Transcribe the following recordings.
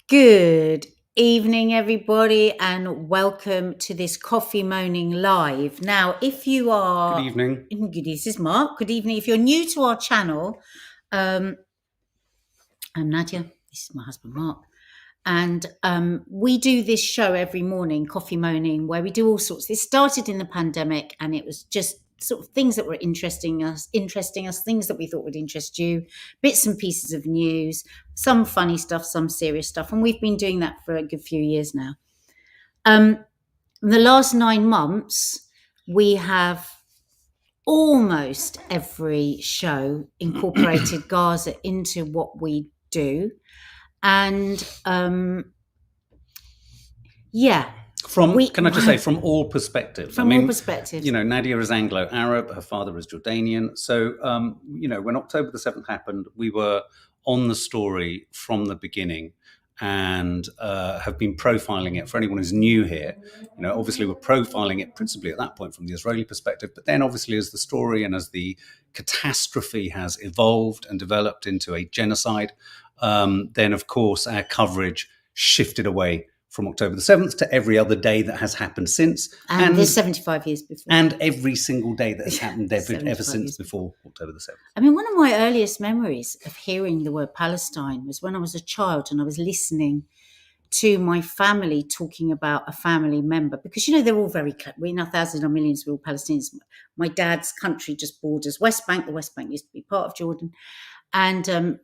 Good evening, everybody, and welcome to this Coffee Moaning Live. Now, if you are... Good evening. This is Mark. Good evening. If you're new to our channel, I'm Nadia. This is my husband, Mark. And we do this show every morning, Coffee Moaning, where we do all sorts. This started in the pandemic, and it was just sort of things that were interesting us, things that we thought would interest you, bits and pieces of news, some funny stuff, some serious stuff. And we've been doing that for a good few years now. In the last 9 months, we have almost every show incorporated Gaza into what we do. And can I just say, from all perspectives? All perspectives. You know, Nadia is Anglo-Arab, her father is Jordanian. So, when October the 7th happened, we were on the story from the beginning and have been profiling it. For anyone who's new here, obviously we're profiling it principally at that point from the Israeli perspective, but then obviously as the story and as the catastrophe has evolved and developed into a genocide, then of course our coverage shifted away from October the 7th to every other day that has happened since. And there's 75 years before. And every single day that has happened ever since before October the 7th. I mean, one of my earliest memories of hearing the word Palestine was when I was a child and I was listening to my family talking about a family member, because, they're all very, we're now thousands or millions, we're all Palestinians. My dad's country just borders West Bank. The West Bank used to be part of Jordan. And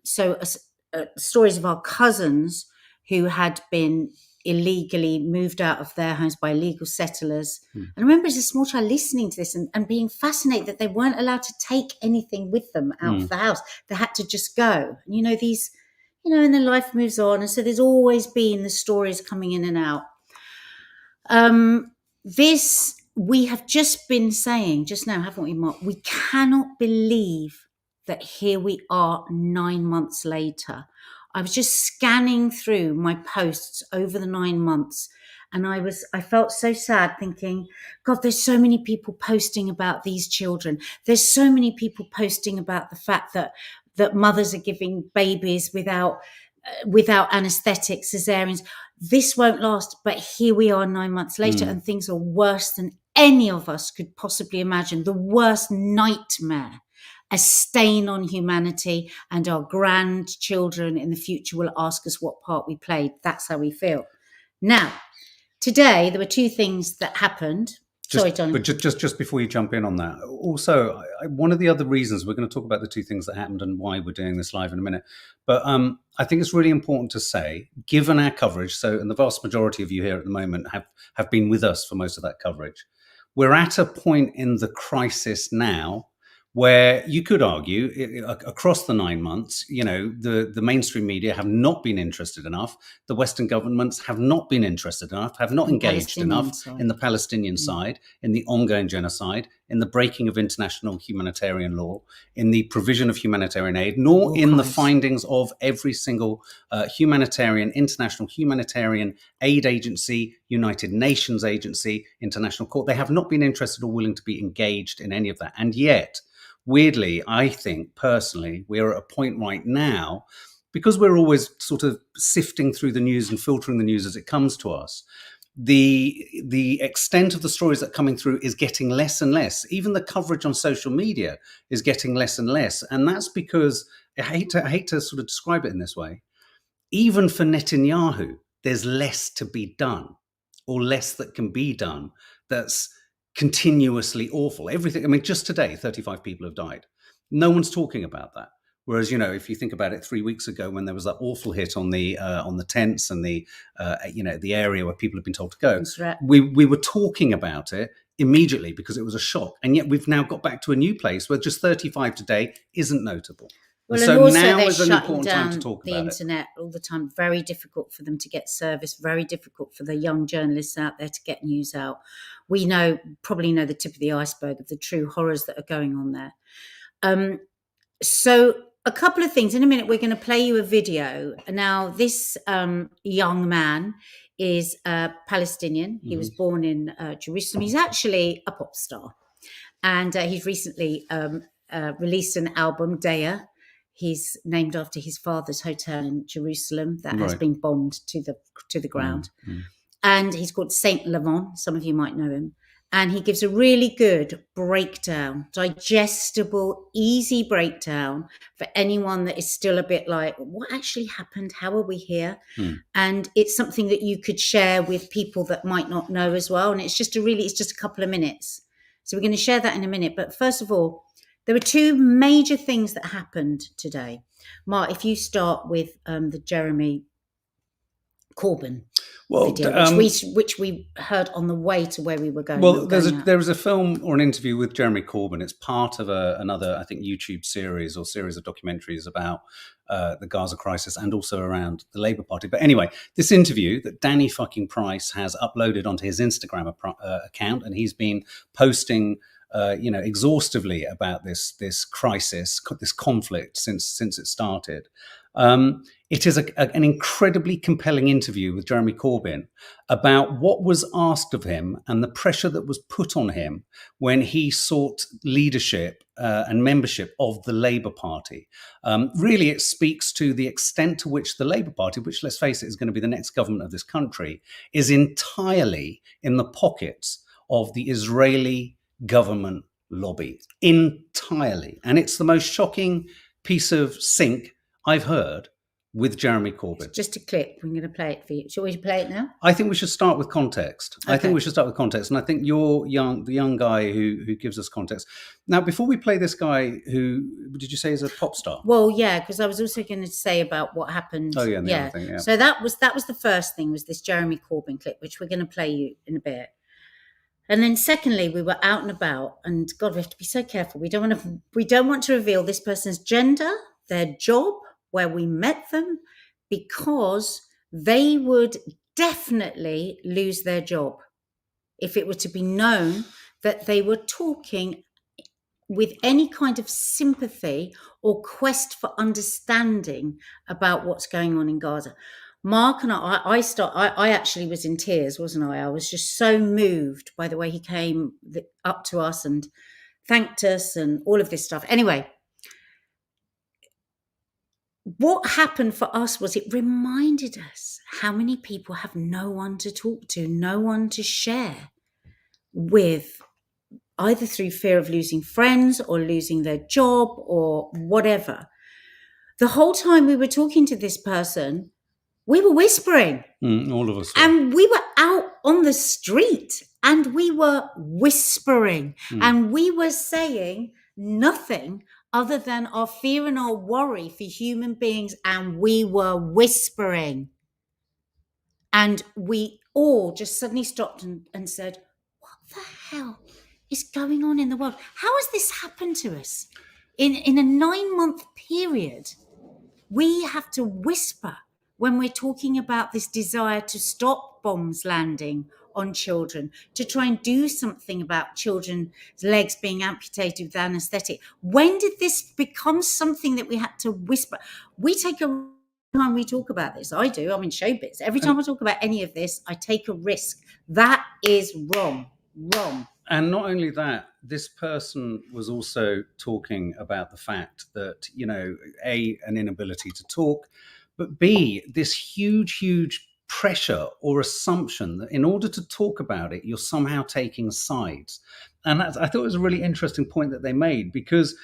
stories of our cousins who had been illegally moved out of their homes by illegal settlers. And I remember as a small child listening to this and being fascinated that they weren't allowed to take anything with them out of the house. They had to just go. And, and then life moves on. And so there's always been the stories coming in and out. We have just been saying just now, haven't we, Mark? We cannot believe that here we are 9 months later. I was just scanning through my posts over the 9 months, and I felt so sad thinking, God, there's so many people posting about these children. There's so many people posting about the fact that mothers are giving babies without anaesthetics, cesareans. This won't last, but here we are 9 months later, and things are worse than any of us could possibly imagine. The worst nightmare. A stain on humanity, and our grandchildren in the future will ask us what part we played. That's how we feel. Now, today there were 2 things that happened. Sorry, Johnny. But just before you jump in on that, also, one of the other reasons, we're going to talk about the 2 things that happened and why we're doing this live in a minute. But I think it's really important to say, given our coverage, and the vast majority of you here at the moment have been with us for most of that coverage, we're at a point in the crisis now where you could argue across the 9 months, the mainstream media have not been interested enough. The Western governments have not been interested enough, have not engaged enough in the Palestinian side, in the ongoing genocide, in the breaking of international humanitarian law, in the provision of humanitarian aid, nor in the findings of every single international humanitarian aid agency, United Nations agency, international court. They have not been interested or willing to be engaged in any of that. And yet, weirdly, I think personally, we're at a point right now, because we're always sort of sifting through the news and filtering the news as it comes to us. The extent of the stories that are coming through is getting less and less. Even the coverage on social media is getting less and less. And that's because, I hate to sort of describe it in this way, even for Netanyahu, there's less to be done, or less that can be done that's continuously awful. Everything. Just today, 35 people have died. No one's talking about that. Whereas, if you think about it, 3 weeks ago when there was that awful hit on the tents and the area where people have been told to go, right. we were talking about it immediately because it was a shock. And yet we've now got back to a new place where just 35 today isn't notable. Well, and also now they're is an shutting important down time to talk the about internet all the time. Very difficult for them to get service. Very difficult for the young journalists out there to get news out. We probably know the tip of the iceberg of the true horrors that are going on there. So a couple of things. In a minute, we're going to play you a video. Now, this young man is Palestinian. He was born in Jerusalem. He's actually a pop star, and he's recently released an album, Daya. He's named after his father's hotel in Jerusalem that has Right. been bombed to the ground. And he's called SaintLevant. Some of you might know him. And he gives a really good breakdown, digestible, easy breakdown for anyone that is still a bit like, what actually happened? How are we here? And it's something that you could share with people that might not know as well. And it's just a couple of minutes. So we're going to share that in a minute. But first of all, there were two major things that happened today. Mark, if you start with the Jeremy Corbyn video, which we heard on the way to where we were going. Well, there was a film or an interview with Jeremy Corbyn. It's part of another, I think, YouTube series or series of documentaries about the Gaza crisis and also around the Labour Party. But anyway, this interview that Danny fucking Price has uploaded onto his Instagram account, and he's been posting exhaustively about this crisis, this conflict since it started. It is an incredibly compelling interview with Jeremy Corbyn about what was asked of him and the pressure that was put on him when he sought leadership and membership of the Labour Party. Really, it speaks to the extent to which the Labour Party, which, let's face it, is going to be the next government of this country, is entirely in the pockets of the Israeli government lobby. Entirely. And it's the most shocking piece of sync I've heard with Jeremy Corbyn. It's just a clip. We're going to play it for you. Shall we play it now? I think we should start with context. Okay. I think we should start with context. And I think you're the young guy who gives us context. Now, before we play this guy who, did you say is a pop star? Well, yeah, because I was also going to say about what happened. Oh, yeah, and the other thing, yeah. So that was the first thing, was this Jeremy Corbyn clip, which we're going to play you in a bit. And then secondly, we were out and about, and God, we have to be so careful. We don't want to reveal this person's gender, their job, where we met them, because they would definitely lose their job if it were to be known that they were talking with any kind of sympathy or quest for understanding about what's going on in Gaza. Mark and I actually was in tears, wasn't I? I was just so moved by the way he came up to us and thanked us and all of this stuff. Anyway, what happened for us was it reminded us how many people have no one to talk to, no one to share with, either through fear of losing friends or losing their job or whatever. The whole time we were talking to this person, we were whispering. All of us. And we were out on the street and we were whispering and we were saying nothing other than our fear and our worry for human beings, and we were whispering. And we all just suddenly stopped and said, what the hell is going on in the world? How has this happened to us? In a 9-month period, we have to whisper when we're talking about this desire to stop bombs landing on children, to try and do something about children's legs being amputated with anaesthetic. When did this become something that we had to whisper? We take a time we talk about this. I do. I'm in showbiz. Every time I talk about any of this, I take a risk. That is wrong. And not only that, this person was also talking about the fact that, A, an inability to talk, but B, this huge pressure or assumption that in order to talk about it, you're somehow taking sides. And I thought it was a really interesting point that they made, because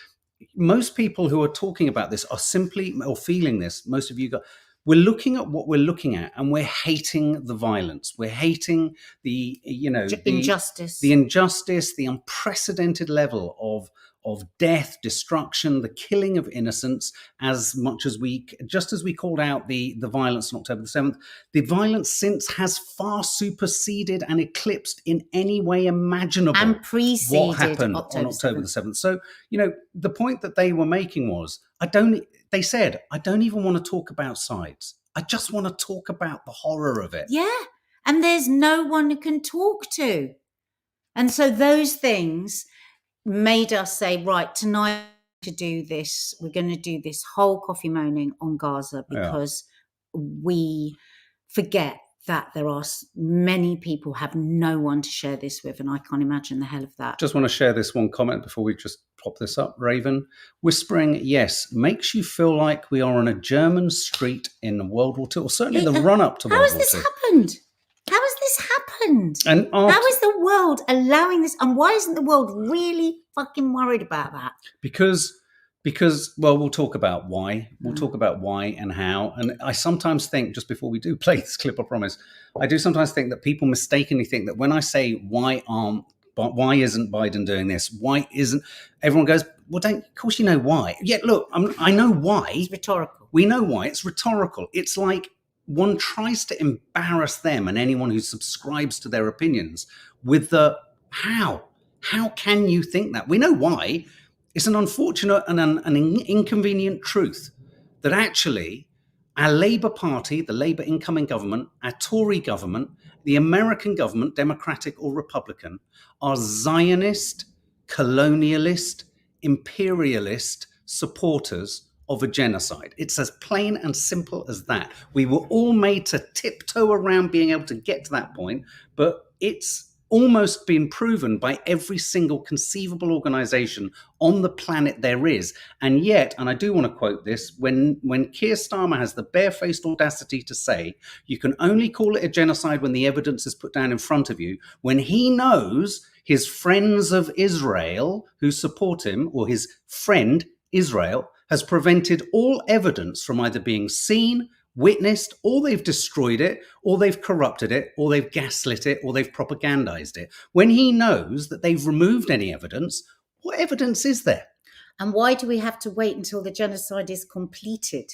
most people who are talking about this are simply, or feeling this, most of you go, we're looking at what we're looking at and we're hating the violence. We're hating the injustice, the unprecedented level of death, destruction, the killing of innocents, just as we called out the violence on October the 7th, the violence since has far superseded and eclipsed in any way imaginable and preceded what happened on October the 7th. So, the point that they were making was, they said, I don't even want to talk about sides. I just want to talk about the horror of it. Yeah. And there's no one who can talk to. And so those things made us say, right, tonight to do this, we're going to do this whole coffee moaning on Gaza, because we forget that there are many people have no one to share this with, and I can't imagine the hell of that. Just want to share this one comment before we just pop this up. Raven, whispering, yes, makes you feel like we are on a German street in World War II, or certainly the run-up to World War II. How has this happened? How has this happened? And how is the world allowing this? And why isn't the world really fucking worried about that? Because, well, we'll talk about why. We'll talk about why and how. And I sometimes think, just before we do play this clip, I promise, I do sometimes think that people mistakenly think that when I say why isn't Biden doing this? Why isn't everyone goes, well, of course you know why. Yeah, look, I know why. It's rhetorical. We know why. It's rhetorical. It's like one tries to embarrass them and anyone who subscribes to their opinions with the how. How can you think that? We know why. It's an unfortunate and an inconvenient truth that actually our Labour Party, the Labour incoming government, our Tory government, the American government, Democratic or Republican, are Zionist, colonialist, imperialist supporters of a genocide. It's as plain and simple as that. We were all made to tiptoe around being able to get to that point, but it's almost been proven by every single conceivable organization on the planet there is. And yet, and I do want to quote this, when Keir Starmer has the barefaced audacity to say, you can only call it a genocide when the evidence is put down in front of you, when he knows his friends of Israel who support him, or his friend Israel, has prevented all evidence from either being seen, witnessed, or they've destroyed it, or they've corrupted it, or they've gaslit it, or they've propagandized it. When he knows that they've removed any evidence, what evidence is there? And why do we have to wait until the genocide is completed?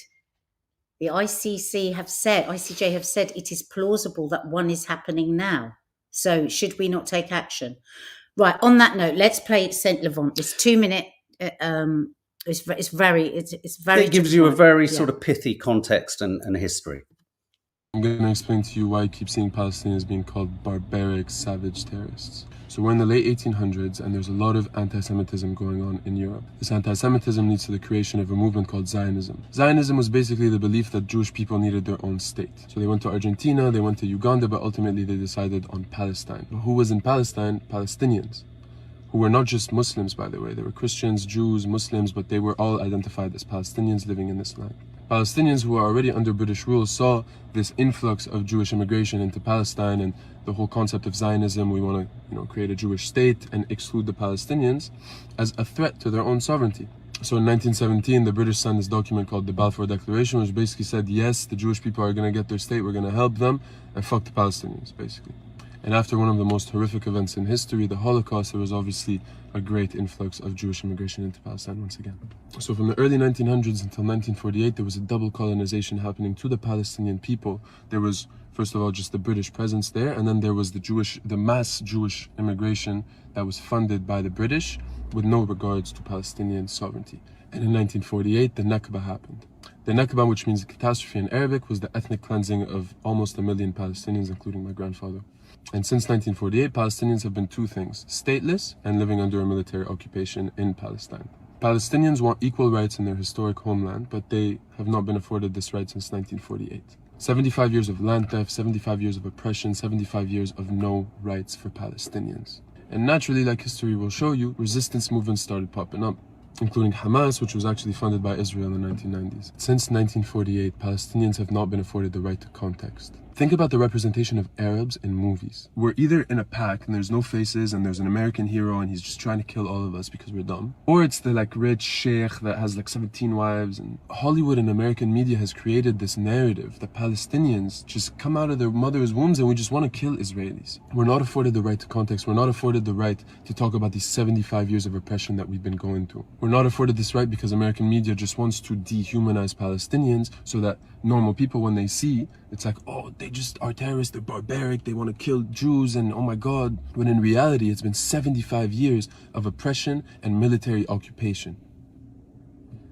The ICJ have said it is plausible that one is happening now. So should we not take action? Right, on that note, let's play SaintLevant. It's 2 minute. It's very. It gives you a very sort of pithy context and history. I'm going to explain to you why I keep seeing Palestinians being called barbaric, savage terrorists. So we're in the late 1800s and there's a lot of anti-Semitism going on in Europe. This anti-Semitism leads to the creation of a movement called Zionism. Zionism was basically the belief that Jewish people needed their own state. So they went to Argentina, they went to Uganda, but ultimately they decided on Palestine. Who was in Palestine? Palestinians. Who were not just Muslims, by the way. They were Christians, Jews, Muslims, but they were all identified as Palestinians living in this land. Palestinians who are already under British rule saw this influx of Jewish immigration into Palestine and the whole concept of Zionism, we want to create a Jewish state and exclude the Palestinians, as a threat to their own sovereignty. So in 1917, the British signed this document called the Balfour Declaration, which basically said, yes, the Jewish people are going to get their state, we're going to help them, and fuck the Palestinians, basically. And after one of the most horrific events in history, the Holocaust, there was obviously a great influx of Jewish immigration into Palestine once again. So from the early 1900s until 1948, there was a double colonization happening to the Palestinian people. There was, first of all, just the British presence there, and then there was the mass Jewish immigration that was funded by the British with no regards to Palestinian sovereignty. And in 1948, the Nakba happened. The Nakba, which means catastrophe in Arabic, was the ethnic cleansing of almost 1 million Palestinians, including my grandfather. And since 1948, Palestinians have been two things: stateless and living under a military occupation in Palestine. Palestinians want equal rights in their historic homeland, but they have not been afforded this right since 1948. 75 years of land theft, 75 years of oppression, 75 years of no rights for Palestinians. And naturally, like history will show you, resistance movements started popping up, including Hamas, which was actually funded by Israel in the 1990s. Since 1948, Palestinians have not been afforded the right to context. Think about the representation of Arabs in movies. We're either in a pack and there's no faces and there's an American hero and he's just trying to kill all of us because we're dumb. Or it's the rich sheikh that has 17 wives. And Hollywood and American media has created this narrative that Palestinians just come out of their mother's wombs and we just want to kill Israelis. We're not afforded the right to context. We're not afforded the right to talk about these 75 years of oppression that we've been going through. We're not afforded this right because American media just wants to dehumanize Palestinians so that normal people, when they see, it's like, oh, they just are terrorists, they're barbaric, they want to kill Jews, and oh my God. When in reality, it's been 75 years of oppression and military occupation.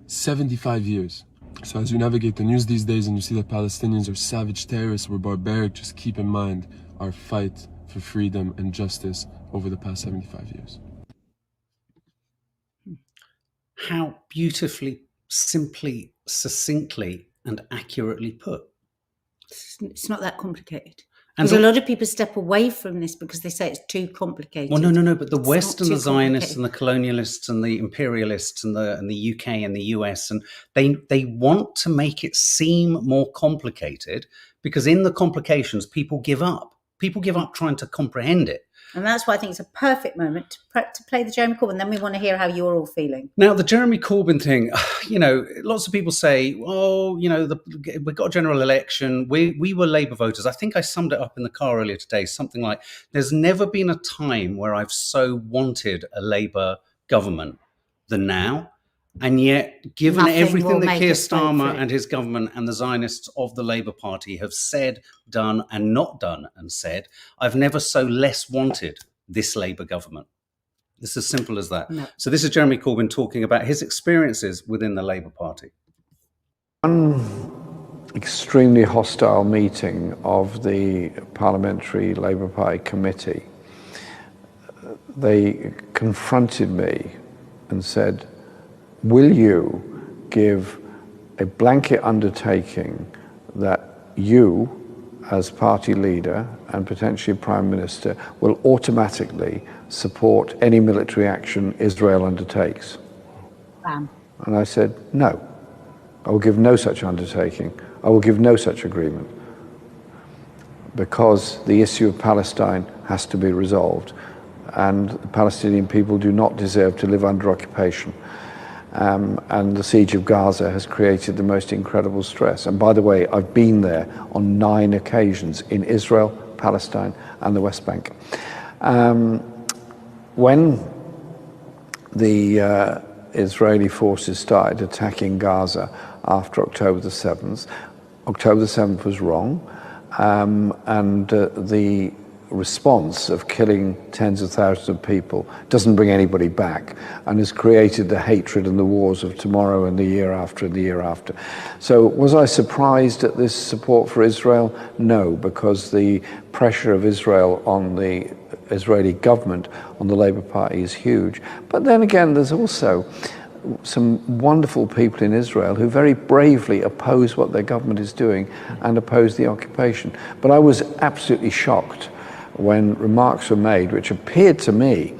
75 years. So as you navigate the news these days and you see that Palestinians are savage terrorists, we're barbaric, just keep in mind our fight for freedom and justice over the past 75 years. How beautifully, simply, succinctly, and accurately put. It's not that complicated. And Because a lot of people step away from this because they say it's too complicated. Well, no. But the It's West not and the too Zionists complicated. and the colonialists and the imperialists and the UK and the US, and they want to make it seem more complicated because in the complications, people give up. People give up trying to comprehend it. And that's why I think it's a perfect moment to play the Jeremy Corbyn. Then we want to hear how you're all feeling. Now, the Jeremy Corbyn thing, lots of people say, well, we got a general election. We were Labour voters. I think I summed it up in the car earlier today, something like, there's never been a time where I've so wanted a Labour government than now. And yet, given Nothing everything will that make Keir us vote for Starmer it. and his government and the Zionists of the Labour Party have said, done and not done and said, I've never so less wanted this Labour government. It's as simple as that. No. So this is Jeremy Corbyn talking about his experiences within the Labour Party. One extremely hostile meeting of the Parliamentary Labour Party Committee, they confronted me and said, will you give a blanket undertaking that you, as party leader and potentially Prime Minister, will automatically support any military action Israel undertakes? Bam. And I said, no, I will give no such undertaking. I will give no such agreement, because the issue of Palestine has to be resolved, and the Palestinian people do not deserve to live under occupation. And the siege of Gaza has created the most incredible stress. And by the way, I've been there on 9 occasions in Israel, Palestine, and the West Bank. When the Israeli forces started attacking Gaza after October the 7th, October the 7th was wrong, and the response of killing tens of thousands of people doesn't bring anybody back, and has created the hatred and the wars of tomorrow and the year after and the year after. So was I surprised at this support for Israel? No, because the pressure of Israel on the Israeli government, on the Labour Party, is huge. But then again, there's also some wonderful people in Israel who very bravely oppose what their government is doing and oppose the occupation. But I was absolutely shocked when remarks were made which appeared to me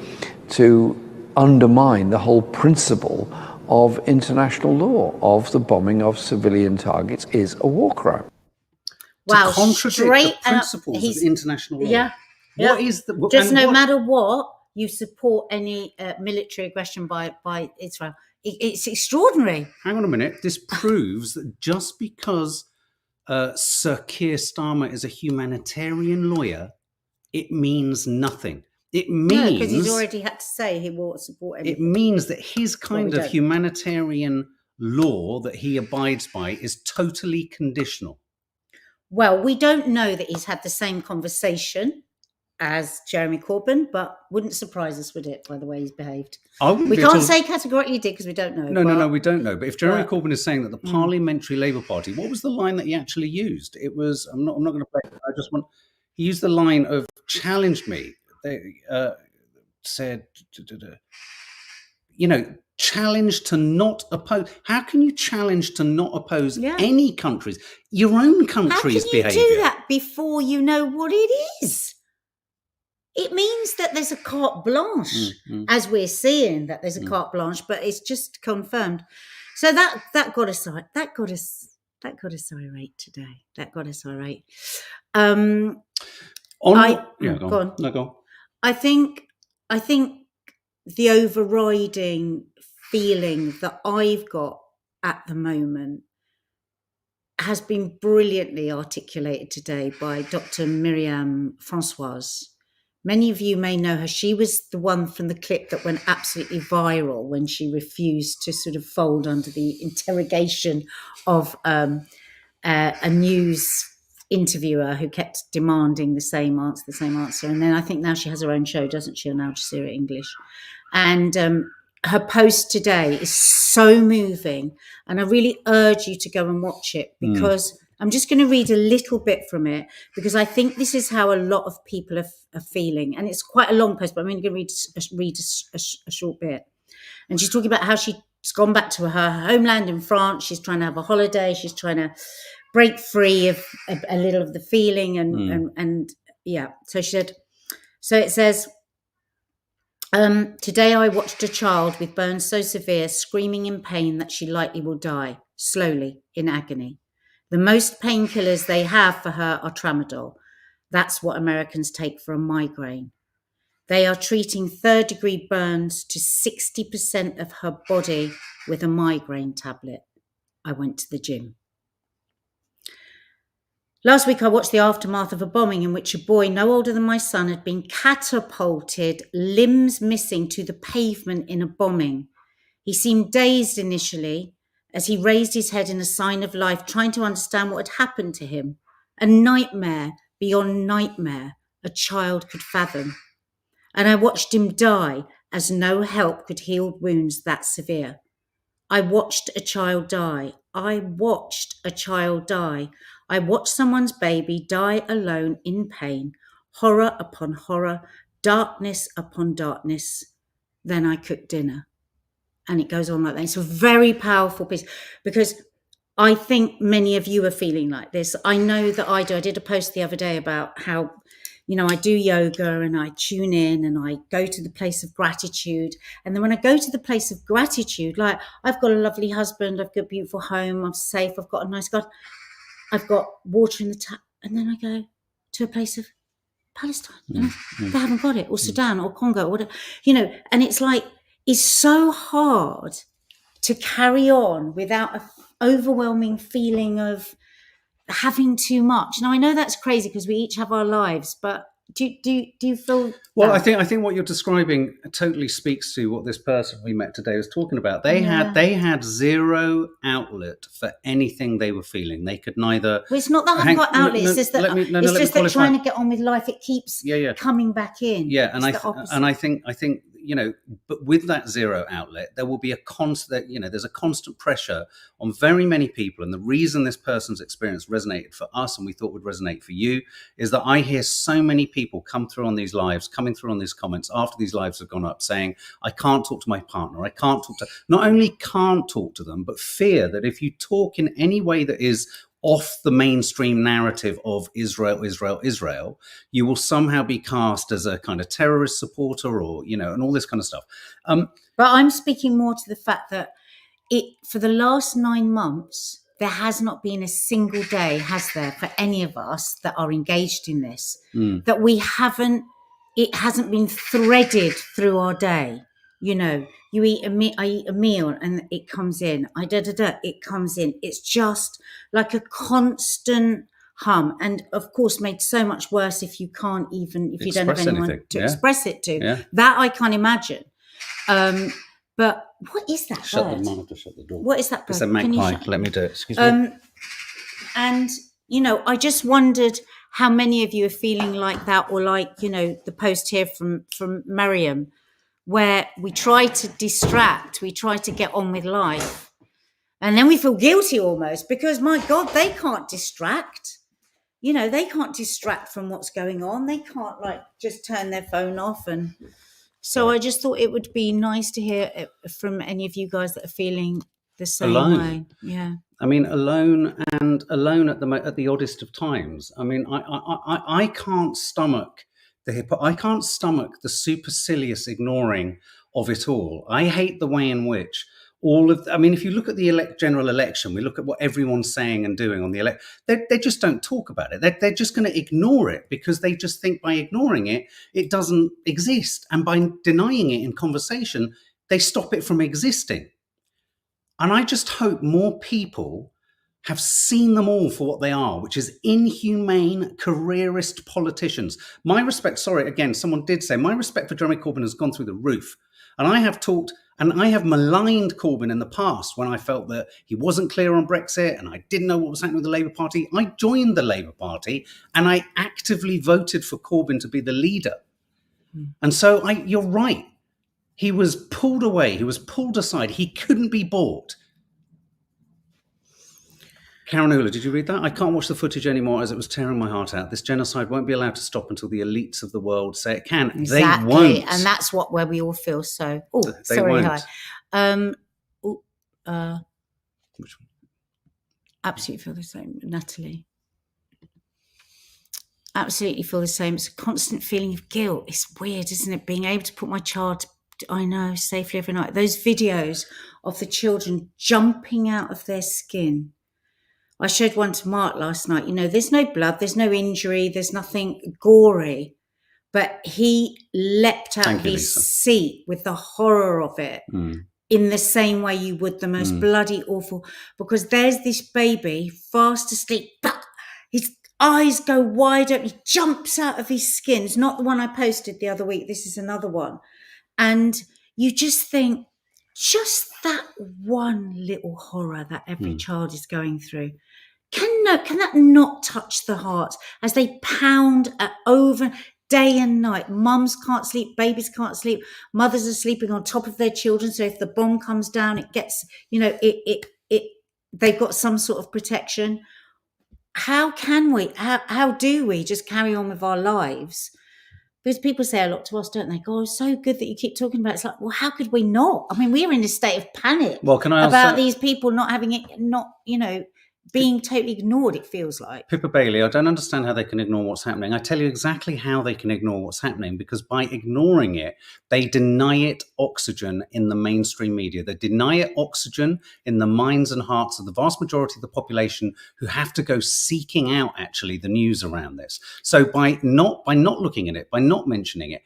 to undermine the whole principle of international law, of the bombing of civilian targets is a war crime. Wow, to contradict straight the principles of international law. Yeah. What is the... Just no matter what, you support any military aggression by Israel. It's extraordinary. Hang on a minute. This proves that just because Sir Keir Starmer is a humanitarian lawyer, it means nothing. It means... because he's already had to say he won't support anything. It means that his kind of humanitarian law that he abides by is totally conditional. Well, we don't know that he's had the same conversation as Jeremy Corbyn, but wouldn't surprise us, would it, by the way he's behaved? We can't say categorically he did because we don't know. No, we don't know. But if Jeremy Corbyn is saying that the Parliamentary Labour Party, what was the line that he actually used? It was, I'm not going to play it. I just want... He used the line of challenged me. They said, challenge to not oppose. How can you challenge to not oppose any country's, your own country's behaviour? How can you do that before you know what it is? It means that there's a carte blanche, as we're seeing that there's a carte blanche, but it's just confirmed. So that got us irate today. That got us irate. Go on. I think the overriding feeling that I've got at the moment has been brilliantly articulated today by Dr. Myriam Françoise. Many of you may know her. She was the one from the clip that went absolutely viral when she refused to sort of fold under the interrogation of a news interviewer who kept demanding the same answer. And then I think now she has her own show, doesn't she, on Al Jazeera English? And her post today is so moving, and I really urge you to go and watch it, because I'm just going to read a little bit from it, because I think this is how a lot of people are feeling. And it's quite a long post, but I'm only going to read a short bit. And she's talking about how she's gone back to her homeland in France. She's trying to have a holiday. She's trying to break free of a little of the feeling and yeah. So she said, so it says, today I watched a child with burns so severe, screaming in pain that she likely will die, slowly, in agony. The most painkillers they have for her are tramadol. That's what Americans take for a migraine. They are treating third-degree burns to 60% of her body with a migraine tablet. I went to the gym. Last week I watched the aftermath of a bombing in which a boy no older than my son had been catapulted, limbs missing, to the pavement in a bombing. He seemed dazed initially as he raised his head in a sign of life, trying to understand what had happened to him. A nightmare beyond nightmare a child could fathom. And I watched him die as no help could heal wounds that severe. I watched a child die. I watched a child die. I watched someone's baby die alone in pain, horror upon horror, darkness upon darkness. Then I cooked dinner. And it goes on like that. It's a very powerful piece because I think many of you are feeling like this. I know that I do. I did a post the other day about how, you know, I do yoga and I tune in and I go to the place of gratitude. And then when I go to the place of gratitude, like I've got a lovely husband, I've got a beautiful home, I'm safe, I've got a nice God, I've got water in the tap. And then I go to a place of Palestine. You know, they haven't got it, or Sudan or Congo or whatever, you know, and it's like, it's so hard to carry on without an overwhelming feeling of having too much. Now I know that's crazy because we each have our lives, but do you feel? Well, that? I think what you're describing totally speaks to what this person we met today was talking about. They had zero outlet for anything they were feeling. They could neither. Well, it's not that I haven't got outlet. It's just that it's just that trying to get on with life. It keeps coming back in. Yeah, and I think you know, but with that zero outlet, there will be a constant, you know, there's a constant pressure on very many people. And the reason this person's experience resonated for us and we thought would resonate for you is that I hear so many people come through on these lives, coming through on these comments after these lives have gone up saying, I can't talk to my partner. I can't talk to, not only can't talk to them, but fear that if you talk in any way that is off the mainstream narrative of Israel, you will somehow be cast as a kind of terrorist supporter or, you know, and all this kind of stuff. But I'm speaking more to the fact that for the last 9 months, there has not been a single day, has there, for any of us that are engaged in this, that it hasn't been threaded through our day. You know, I eat a meal and it comes in. It comes in. It's just like a constant hum. And of course, made so much worse if you don't have anyone to express it to. Yeah. That I can't imagine. But what is that bird? I have to shut the door. What is that bird? It's a magpie. Let me do it. Excuse me. And, you know, I just wondered how many of you are feeling like that, or like, you know, the post here from Miriam, where we try to distract, we try to get on with life. And then we feel guilty almost because, my God, they can't distract. You know, they can't distract from what's going on. They can't, like, just turn their phone off. And so I just thought it would be nice to hear from any of you guys that are feeling the same way. Yeah. I mean, alone at the oddest of times. I mean, I can't stomach the supercilious ignoring of it all. I hate the way in which if you look at the general election, we look at what everyone's saying and doing on the election, they just don't talk about it. They're just going to ignore it because they just think by ignoring it, it doesn't exist. And by denying it in conversation, they stop it from existing. And I just hope more people have seen them all for what they are, which is inhumane, careerist politicians. My respect, someone did say, my respect for Jeremy Corbyn has gone through the roof. And I have maligned Corbyn in the past when I felt that he wasn't clear on Brexit and I didn't know what was happening with the Labour Party. I joined the Labour Party and I actively voted for Corbyn to be the leader. And so you're right. He was pulled away. He was pulled aside. He couldn't be bought. Karen Hula, did you read that? I can't watch the footage anymore as it was tearing my heart out. This genocide won't be allowed to stop until the elites of the world say it can. Exactly. They won't. And that's where we all feel so. Oh, they sorry. Won't. Hi. Which one? Absolutely feel the same, Natalie. Absolutely feel the same. It's a constant feeling of guilt. It's weird, isn't it? Being able to put my child, I know, safely every night. Those videos of the children jumping out of their skin. I showed one to Mark last night. You know, there's no blood, there's no injury, there's nothing gory. But he leapt out of his seat with the horror of it in the same way you would the most bloody awful. Because there's this baby fast asleep. His eyes go wide open. He jumps out of his skin. It's not the one I posted the other week. This is another one. And you just think, just that one little horror that every child is going through. Can that not touch the heart as they pound over day and night? Mums can't sleep, babies can't sleep, mothers are sleeping on top of their children. So if the bomb comes down, it gets, you know, they've got some sort of protection. How can we? How do we just carry on with our lives? Because people say a lot to us, don't they? God, it's so good that you keep talking about it. It's like, well, how could we not? I mean, we're in a state of panic about these people not having it, not, you know, being totally ignored, it feels like. Pippa Bailey, I don't understand how they can ignore what's happening. I tell you exactly how they can ignore what's happening, because by ignoring it, they deny it oxygen in the mainstream media. They deny it oxygen in the minds and hearts of the vast majority of the population who have to go seeking out actually the news around this. So by not looking at it, by not mentioning it,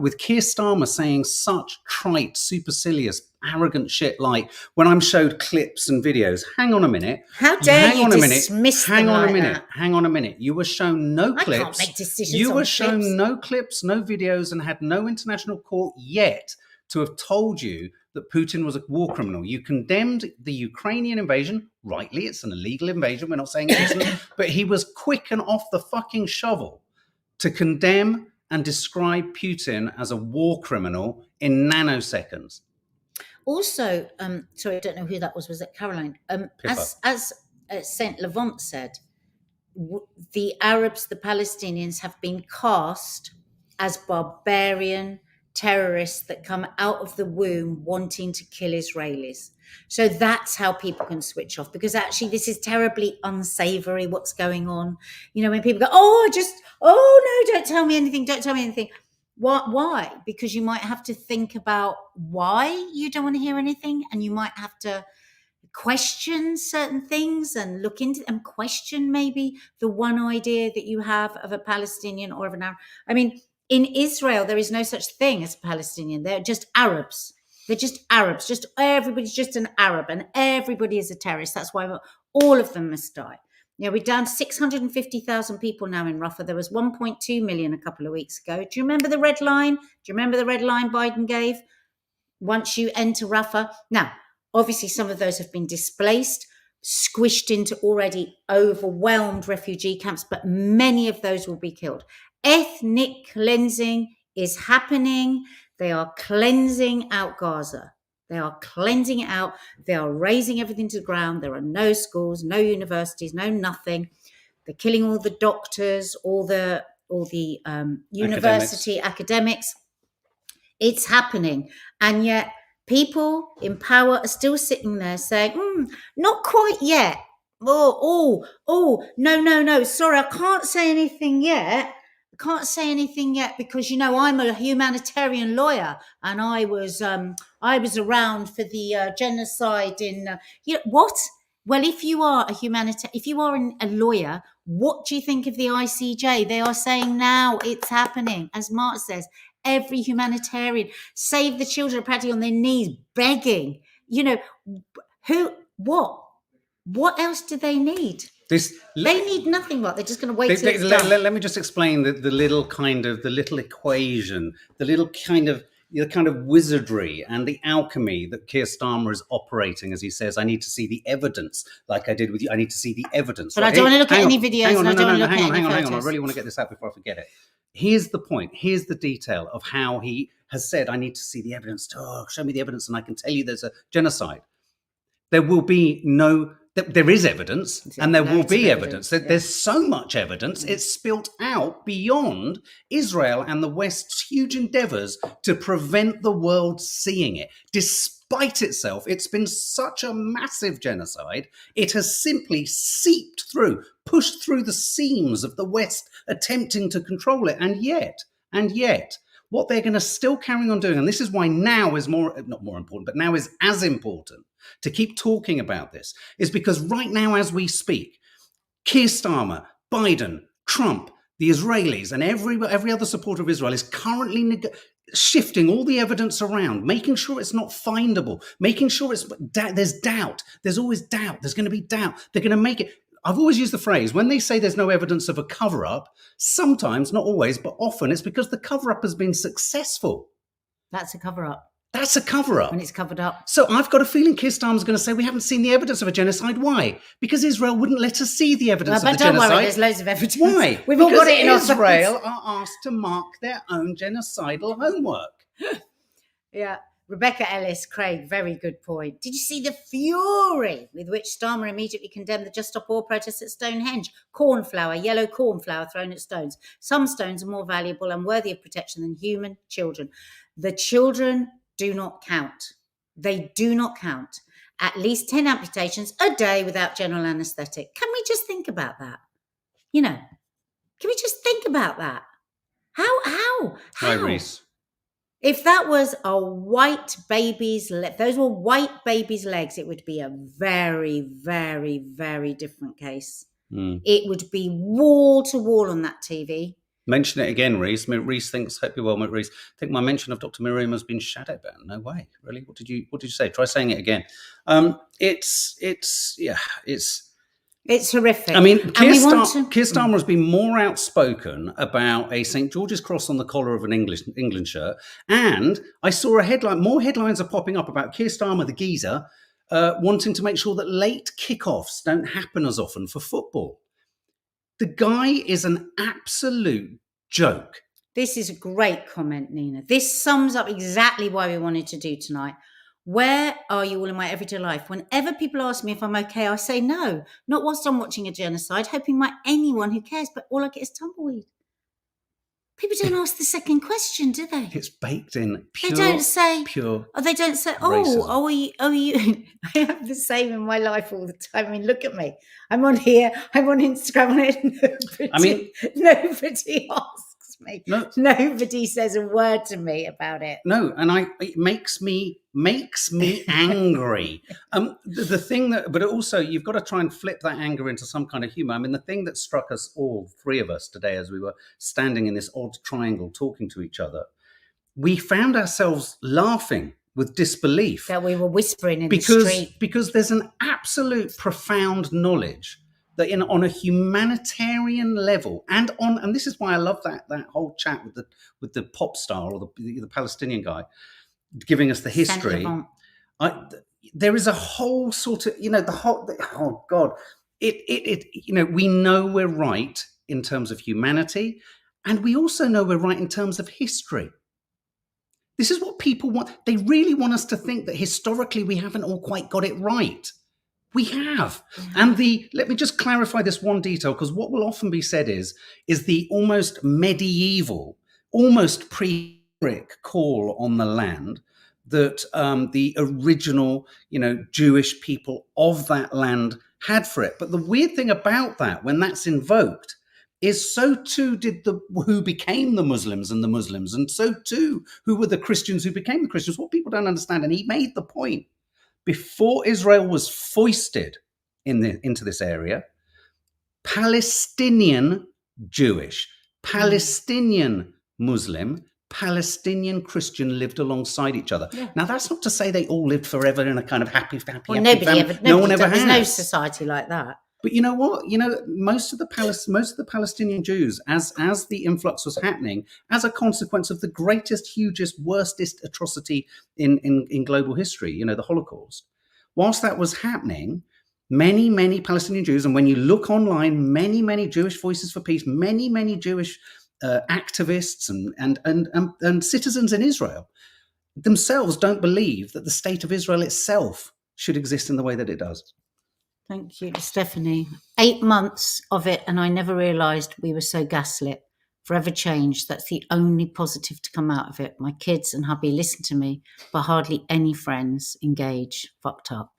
with Keir Starmer saying such trite, supercilious, arrogant shit, like when I'm showed clips and videos. Hang on a minute. How dare you dismiss them like that? Hang on a minute. You were shown no clips. I can't make decisions You on were clips. shown no clips, no videos, and had no international court yet to have told you that Putin was a war criminal. You condemned the Ukrainian invasion. Rightly, it's an illegal invasion. We're not saying it isn't. But he was quick and off the fucking shovel to condemn and describe Putin as a war criminal in nanoseconds. Also, sorry, I don't know who that was. Was it Caroline? As SaintLevant said, the Arabs, the Palestinians, have been cast as barbarian terrorists that come out of the womb wanting to kill Israelis. So that's how people can switch off, because actually this is terribly unsavory what's going on. You know, when people go, oh no, don't tell me anything. Why? Because you might have to think about why you don't want to hear anything, and you might have to question certain things and look into and question maybe the one idea that you have of a Palestinian or of an Arab. I mean, in Israel, there is no such thing as a Palestinian. They're just Arabs. They're just Arabs. Just everybody's just an Arab, and everybody is a terrorist. That's why all of them must die. Yeah, we're down to 650,000 people now in Rafah. There was 1.2 million a couple of weeks ago. Do you remember the red line? Do you remember the red line Biden gave? Once you enter Rafah. Now, obviously, some of those have been displaced, squished into already overwhelmed refugee camps, but many of those will be killed. Ethnic cleansing is happening. They are cleansing out Gaza. They are cleansing it out. They are razing everything to the ground. There are no schools, no universities, no nothing. They're killing all the doctors, all the university academics. It's happening. And yet people in power are still sitting there saying, not quite yet. No. Sorry, I can't say anything yet. Because, you know, I'm a humanitarian lawyer, and I was around for the genocide in what? Well, if you are a lawyer, what do you think of the ICJ? They are saying now it's happening. As Mark says, every humanitarian, Save the Children, are practically on their knees begging. You know, what else do they need? They need nothing. What? They're just going to wait till it's done. Let me just explain the little equation, the kind of wizardry and the alchemy that Keir Starmer is operating as he says, I need to see the evidence, like I did with you. I need to see the evidence. But right? I don't want to look at any videos. Hang on. I really want to get this out before I forget it. Here's the point. Here's the detail of how he has said, I need to see the evidence. Show me the evidence and I can tell you there's a genocide. There will be no... There is evidence, and there will be evidence. There's so much evidence, it's spilt out beyond Israel and the West's huge endeavors to prevent the world seeing it, despite despite itself, it's been such a massive genocide, it has simply seeped through, pushed through the seams of the West attempting to control it. And yet, what they're going to still carry on doing, and this is why now is not more important, but now is as important to keep talking about this, is because right now as we speak, Keir Starmer, Biden, Trump, the Israelis, and every other supporter of Israel is currently shifting all the evidence around, making sure it's not findable, making sure there's doubt. There's always doubt. There's going to be doubt. They're going to make it. I've always used the phrase, when they say there's no evidence of a cover-up, sometimes, not always, but often it's because the cover-up has been successful. That's a cover-up. That's a cover-up. When it's covered up. So I've got a feeling Keir Starmer's going to say we haven't seen the evidence of a genocide. Why? Because Israel wouldn't let us see the evidence of the genocide. But don't worry, there's loads of evidence. Why? We've all got it in our Israel are asked to mark their own genocidal homework. Yeah. Rebecca Ellis Craig, very good point. Did you see the fury with which Starmer immediately condemned the Just Stop Oil protests at Stonehenge? Cornflower, yellow cornflower thrown at stones. Some stones are more valuable and worthy of protection than human children. The children do not count. They do not count. At least 10 amputations a day without general anaesthetic. Can we just think about that? You know, can we just think about that? How? Hi, Reese. If that was a white baby's, those were white baby's legs, it would be a very, very, very different case. It would be wall to wall on that TV. Mention it again, Reese. Reese thinks, hope you're well, Reese. I think my mention of Dr. Miriam has been shadow banned. No way, really. What did you say? Try saying it again. It's horrific. I mean, Keir Starmer has been more outspoken about a St. George's cross on the collar of an England shirt. And I saw a headline, more headlines are popping up about Keir Starmer, the geezer, wanting to make sure that late kickoffs don't happen as often for football. The guy is an absolute joke. This is a great comment, Nina. This sums up exactly why we wanted to do tonight. Where are you all in my everyday life? Whenever people ask me if I'm okay, I say no. Not whilst I'm watching a genocide, hoping by anyone who cares, but all I get is tumbleweed. People don't ask the second question, do they? It's baked in pure. They don't say pure. Oh, they don't say. Racism. Are you? I have the same in my life all the time. I mean, look at me. I'm on here. I'm on Instagram. Nobody asks me. No. Nobody says a word to me about it. No, and it makes me angry. The thing but also you've got to try and flip that anger into some kind of humor. I mean, the thing that struck us all, three of us today, as we were standing in this odd triangle talking to each other, we found ourselves laughing with disbelief that we were whispering in the street, because there's an absolute profound knowledge that on a humanitarian level, and this is why I love that whole chat with the pop star or the Palestinian guy giving us the history. There is a whole sort of, oh God, we know we're right in terms of humanity, and we also know we're right in terms of history. This is what people want. They really want us to think that historically we haven't all quite got it right. We have. And let me just clarify this one detail, because what will often be said is the almost medieval, almost pre-historic call on the land that the original, Jewish people of that land had for it. But the weird thing about that, when that's invoked, is so too did who became the Muslims, and so too who were the Christians who became the Christians. What people don't understand, and he made the point, before Israel was foisted into this area, Palestinian Jewish, Palestinian Muslim, Palestinian Christian lived alongside each other. Yeah. Now, that's not to say they all lived forever in a kind of happy family. No one ever has. There's no society like that. But you know what? Most of the Palestinian Jews, as the influx was happening, as a consequence of the greatest, hugest, worstest atrocity in global history, the Holocaust. Whilst that was happening, many Palestinian Jews, and when you look online, many Jewish Voices for Peace, many Jewish activists and citizens in Israel themselves don't believe that the state of Israel itself should exist in the way that it does. Thank you, Stephanie. 8 months of it, and I never realised we were so gaslit forever changed. That's the only positive to come out of it. My kids and hubby listen to me, but hardly any friends engage. Fucked up.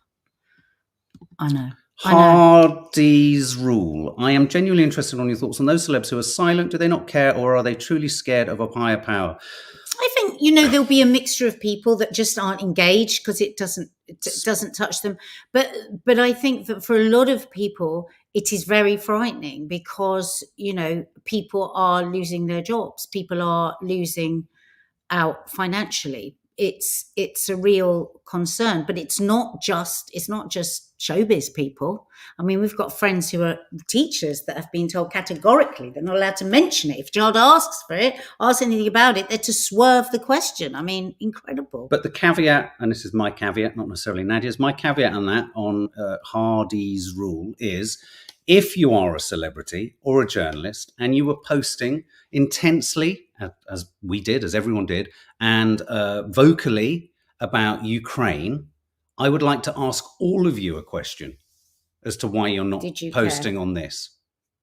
I know. Hardy's rule. I am genuinely interested on your thoughts on those celebs who are silent. Do they not care, or are they truly scared of a higher power? I think, there'll be a mixture of people that just aren't engaged because it doesn't touch them. But I think that for a lot of people, it is very frightening because, people are losing their jobs. People are losing out financially. It's a real concern, but it's not just showbiz people. I mean, we've got friends who are teachers that have been told categorically they're not allowed to mention it. If a child asks for it, asks anything about it, they're to swerve the question. I mean, incredible. But the caveat, and this is my caveat, not necessarily Nadia's, my caveat on that, on Hardy's rule is, if you are a celebrity or a journalist and you were posting intensely, as we did, as everyone did, and vocally about Ukraine, I would like to ask all of you a question as to why you're not posting on this.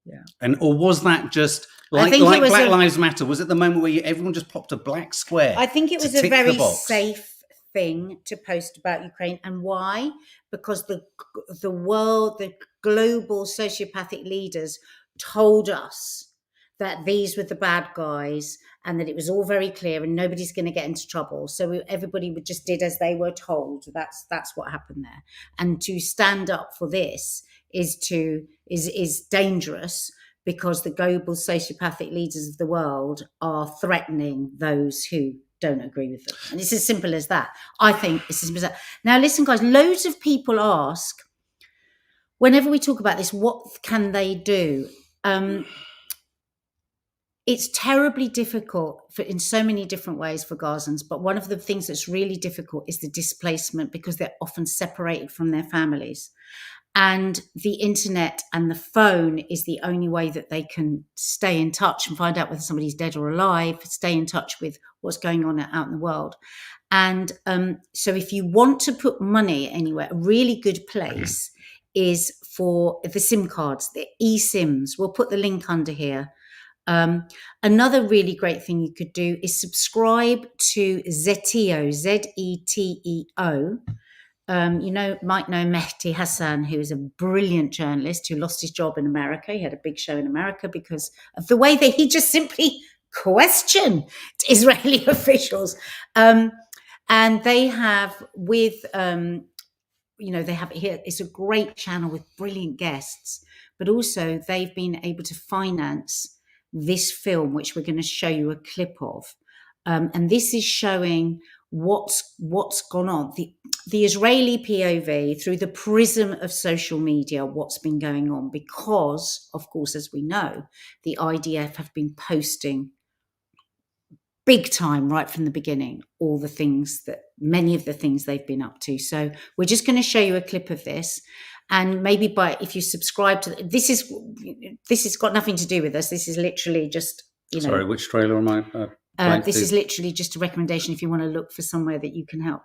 Yeah. Or was that just like Black Lives Matter? Was it the moment where everyone just popped a black square? I think it was a very safe thing to post about Ukraine. And why? Because the world, the global sociopathic leaders told us that these were the bad guys and that it was all very clear and nobody's going to get into trouble. So everybody just did as they were told. That's what happened there. And to stand up for this is dangerous because the global sociopathic leaders of the world are threatening those who don't agree with them. And it's as simple as that. I think it's as simple as that. Now, listen, guys, loads of people ask, whenever we talk about this, what can they do? It's terribly difficult in so many different ways for Gazans, but one of the things that's really difficult is the displacement because they're often separated from their families. And the internet and the phone is the only way that they can stay in touch and find out whether somebody's dead or alive, stay in touch with what's going on out in the world. And so if you want to put money anywhere, a really good place is for the SIM cards, the eSIMs. We'll put the link under here. Another really great thing you could do is subscribe to Zeteo, Zeteo. Might know Mehdi Hassan, who is a brilliant journalist who lost his job in America. He had a big show in America because of the way that he just simply questioned Israeli officials. And they have they have here, it's a great channel with brilliant guests, but also they've been able to finance this film, which we're going to show you a clip of. And this is showing what's gone on, the Israeli POV through the prism of social media, what's been going on, because, of course, as we know, the IDF have been posting big time right from the beginning, many of the things they've been up to. So we're just going to show you a clip of this. And maybe if you subscribe to this has got nothing to do with us. This is literally just, Sorry, which trailer am I? This is literally just a recommendation if you want to look for somewhere that you can help.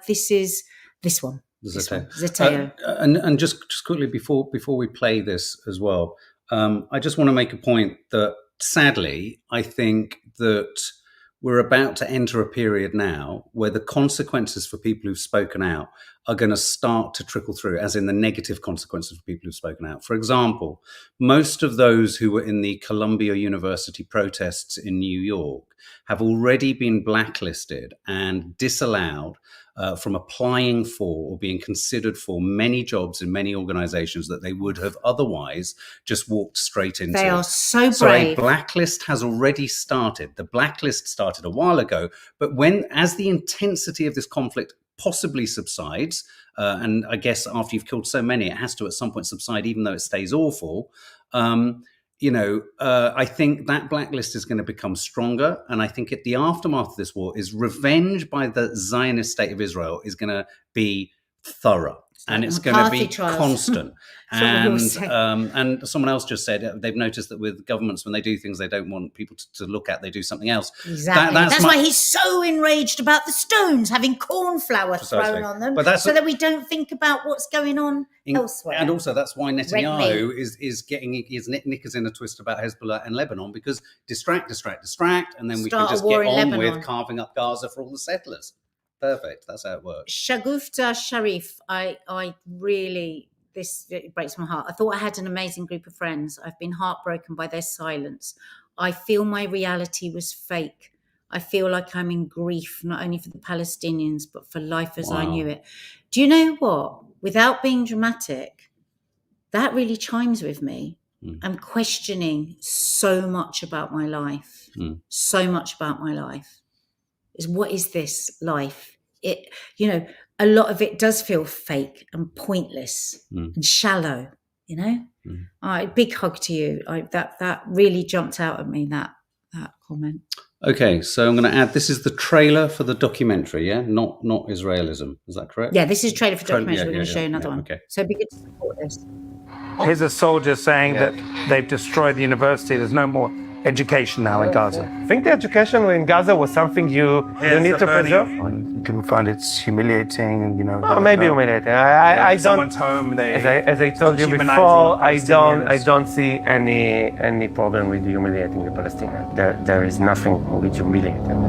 This is this one. Zeteo. And just quickly before we play this as well, I just want to make a point that sadly, I think that we're about to enter a period now where the consequences for people who've spoken out are going to start to trickle through, as in the negative consequences for people who've spoken out. For example, most of those who were in the Columbia University protests in New York have already been blacklisted and disallowed from applying for or being considered for many jobs in many organizations that they would have otherwise just walked straight into. They are so brave. So a blacklist has already started. The blacklist started a while ago, but as the intensity of this conflict possibly subsides, and I guess after you've killed so many, it has to at some point subside, even though it stays awful. I think that blacklist is going to become stronger. And I think the aftermath of this war is revenge by the Zionist state of Israel is going to be thorough. Like And it's the going to be McCarthy trials. constant. That's what we all say. And someone else just said they've noticed that with governments, when they do things they don't want people to look at, they do something else. Exactly. That's why he's so enraged about the stones having cornflower thrown on them, so that we don't think about what's going on elsewhere. And also that's why Netanyahu is getting his knickers in a twist about Hezbollah and Lebanon, because distract, and then we can just get on with carving up Gaza for all the settlers. Perfect. That's how it works. Shagufta Sharif, I really, it breaks my heart. I thought I had an amazing group of friends. I've been heartbroken by their silence. I feel my reality was fake. I feel like I'm in grief, not only for the Palestinians, but for life as I knew it. Do you know what? Without being dramatic, that really chimes with me. I'm questioning so much about my life. So much about my life. What is this life? A lot of it does feel fake and pointless and shallow, big hug to you. That really jumped out at me, that comment. Okay, so I'm going to add, this is the trailer for the documentary, yeah? Not Israelism, is that correct? Yeah, this is trailer for documentary. We're going to show you another one. Okay. So it'd be good to support this. Here's a soldier saying that they've destroyed the university. There's no more education now in Gaza. I think the education in Gaza was something you need to preserve. You can find it's humiliating, Maybe humiliating. I don't. Someone's home. As I told you before, I don't see any problem with humiliating the Palestinians. There is nothing which humiliates them.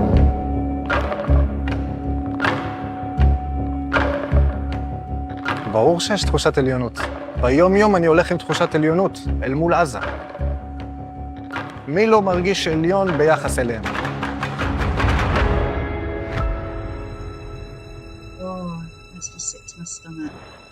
ברור שיש תחושת עליונות. ביום-יום אני הולך עם תחושת עליונות אל מול עזה. מי לא מרגיש עליון ביחס אליהם?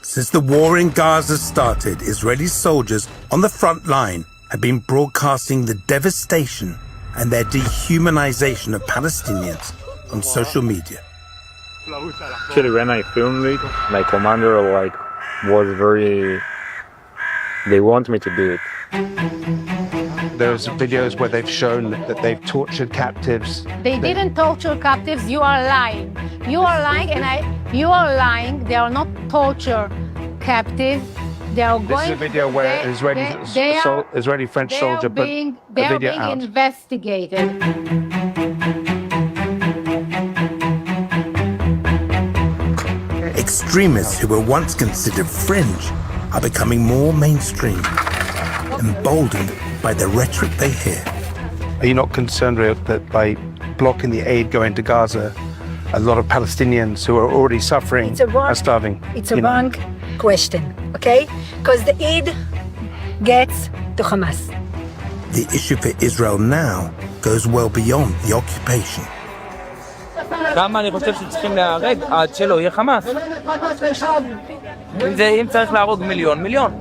Since the war in Gaza started, Israeli soldiers on the front line have been broadcasting the devastation and their dehumanization of Palestinians on social media. Actually, when I filmed it, my commander was very... They want me to do it. There's videos where they've shown that they've tortured captives. They didn't torture captives. You are lying. You are lying, you are lying. They are not torture captives. They are going. This is a video where Israeli French soldier put a video out. They are being investigated. Extremists who were once considered fringe are becoming more mainstream, emboldened by the rhetoric they hear. Are you not concerned that by blocking the aid going to Gaza, a lot of Palestinians who are already suffering are starving? It's a wrong question, okay? Because the aid gets to Hamas. The issue for Israel now goes well beyond the occupation. כמה אני חושב שצריכים להרג עד שלא יהיה חמאס. אם צריך להרוג מיליון.